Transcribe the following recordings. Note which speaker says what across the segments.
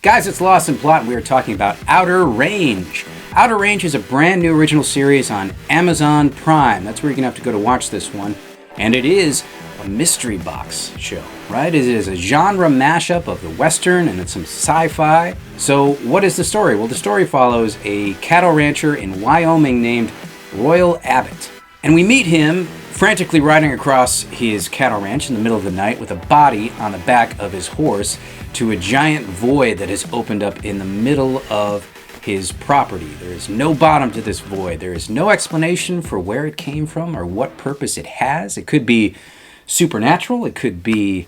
Speaker 1: Guys, it's Lost in Plot, and we are talking about Outer Range. Outer Range is a brand new original series on Amazon Prime. That's where you're going to have to go to watch this one. And it is a mystery box show, right? It is a genre mashup of the Western and it's some sci-fi. So what is the story? Well, the story follows a cattle rancher in Wyoming named Royal Abbott. And we meet him frantically riding across his cattle ranch in the middle of the night with a body on the back of his horse to a giant void that has opened up in the middle of his property. There is no bottom to this void. There is no explanation for where it came from or what purpose it has. It could be supernatural. It could be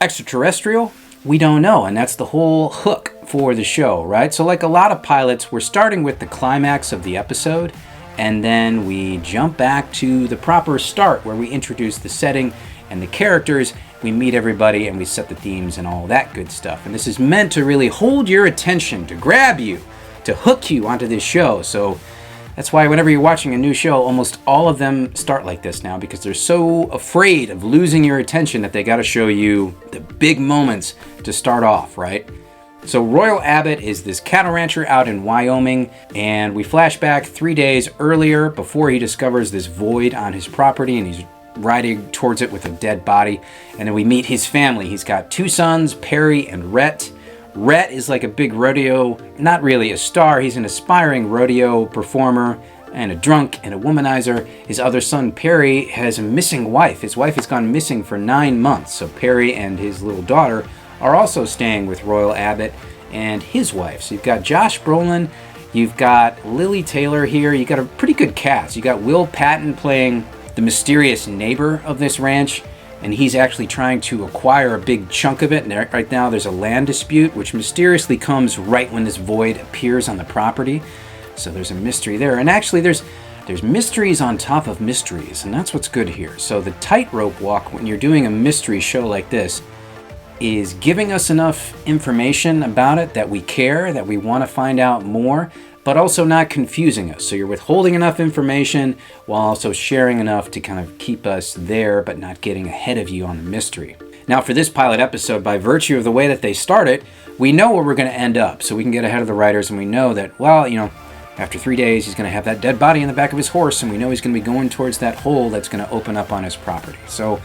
Speaker 1: extraterrestrial. We don't know. And that's the whole hook for the show, right? So like a lot of pilots, we're starting with the climax of the episode, and then we jump back to the proper start where we introduce the setting and the characters. We meet everybody and we set the themes and all that good stuff. And this is meant to really hold your attention, to grab you, to hook you onto this show. So that's why whenever you're watching a new show, almost all of them start like this now, because they're so afraid of losing your attention that they got to show you the big moments to start off, right? So Royal Abbott is this cattle rancher out in Wyoming, and we flash back 3 days earlier before he discovers this void on his property, and he's riding towards it with a dead body. And then we meet his family. He's got 2 sons, Perry and Rhett. Rhett is like a big rodeo, not really a star, he's an aspiring rodeo performer and a drunk and a womanizer. His other son, Perry, has a missing wife. His wife has gone missing for 9 months. So Perry and his little daughter are also staying with Royal Abbott and his wife. So you've got Josh Brolin, you've got Lily Taylor here, you've got a pretty good cast. You've got Will Patton playing the mysterious neighbor of this ranch, and he's actually trying to acquire a big chunk of it. And right now there's a land dispute, which mysteriously comes right when this void appears on the property. So there's a mystery there. And actually there's mysteries on top of mysteries, and that's what's good here. So the tightrope walk when you're doing a mystery show like this is giving us enough information about it that we care, that we want to find out more, but also not confusing us. So you're withholding enough information while also sharing enough to kind of keep us there, but not getting ahead of you on the mystery. Now for this pilot episode, by virtue of the way that they start it, we know where we're going to end up. So we can get ahead of the writers, and we know that, well, after 3 days, he's going to have that dead body in the back of his horse, and we know he's going to be going towards that hole that's going to open up on his property. So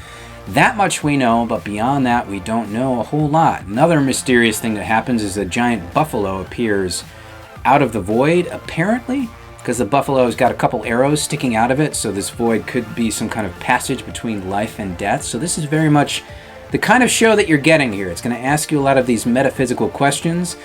Speaker 1: that much we know, but beyond that, we don't know a whole lot. Another mysterious thing that happens is a giant buffalo appears out of the void, apparently, because the buffalo's got a couple arrows sticking out of it, so this void could be some kind of passage between life and death. So this is very much the kind of show that you're getting here. It's going to ask you a lot of these metaphysical questions,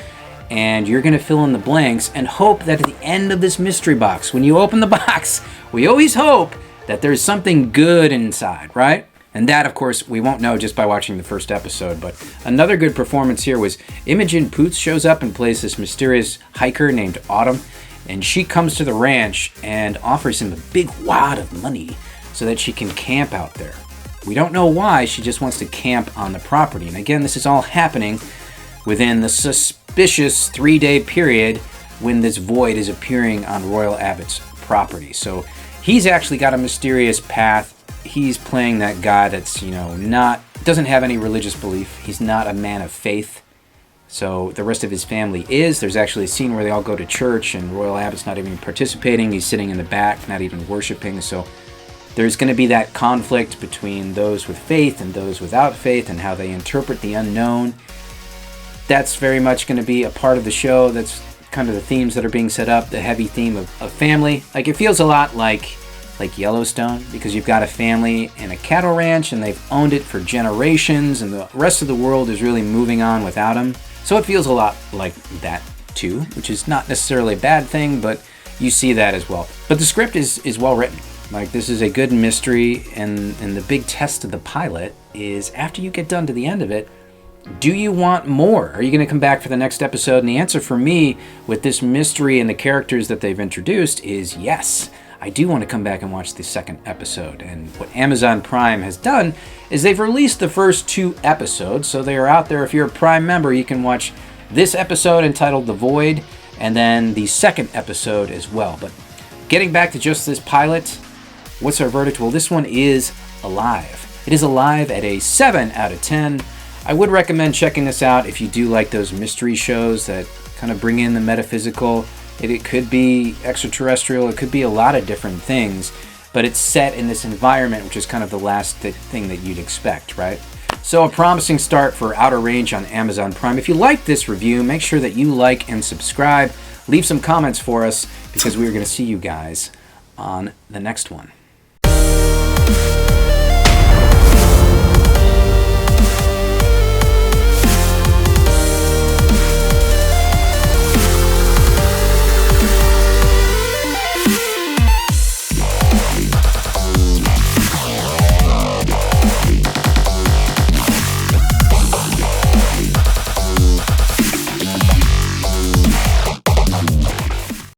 Speaker 1: and you're going to fill in the blanks and hope that at the end of this mystery box, when you open the box, we always hope that there's something good inside, right? And that, of course, we won't know just by watching the first episode. But another good performance here was Imogen Poots shows up and plays this mysterious hiker named Autumn. And she comes to the ranch and offers him a big wad of money so that she can camp out there. We don't know why, she just wants to camp on the property. And again, this is all happening within the suspicious 3-day period when this void is appearing on Royal Abbott's property. So he's actually got a mysterious path. He's playing that guy that's, doesn't have any religious belief. He's not a man of faith. So the rest of his family is. There's actually a scene where they all go to church and Royal Abbott's not even participating. He's sitting in the back, not even worshiping. So there's going to be that conflict between those with faith and those without faith and how they interpret the unknown. That's very much going to be a part of the show. That's kind of the themes that are being set up, the heavy theme of family. Like, it feels a lot like Yellowstone, because you've got a family in a cattle ranch and they've owned it for generations and the rest of the world is really moving on without them. So it feels a lot like that too, which is not necessarily a bad thing, but you see that as well. But the script is well written. Like, this is a good mystery, and the big test of the pilot is, after you get done to the end of it, do you want more? Are you going to come back for the next episode? And the answer for me with this mystery and the characters that they've introduced is yes. I do want to come back and watch the second episode. And what Amazon Prime has done is they've released the first 2 episodes, so they are out there. If you're a Prime member, you can watch this episode entitled The Void, and then the second episode as well. But getting back to just this pilot, What's our verdict? Well, this one is alive. It is alive at a 7 out of 10. I would recommend checking this out if you do like those mystery shows that kind of bring in the metaphysical. It could be extraterrestrial, it could be a lot of different things, but it's set in this environment, which is kind of the last thing that you'd expect, right? So a promising start for Outer Range on Amazon Prime. If you like this review, make sure that you like and subscribe. Leave some comments for us because we're going to see you guys on the next one.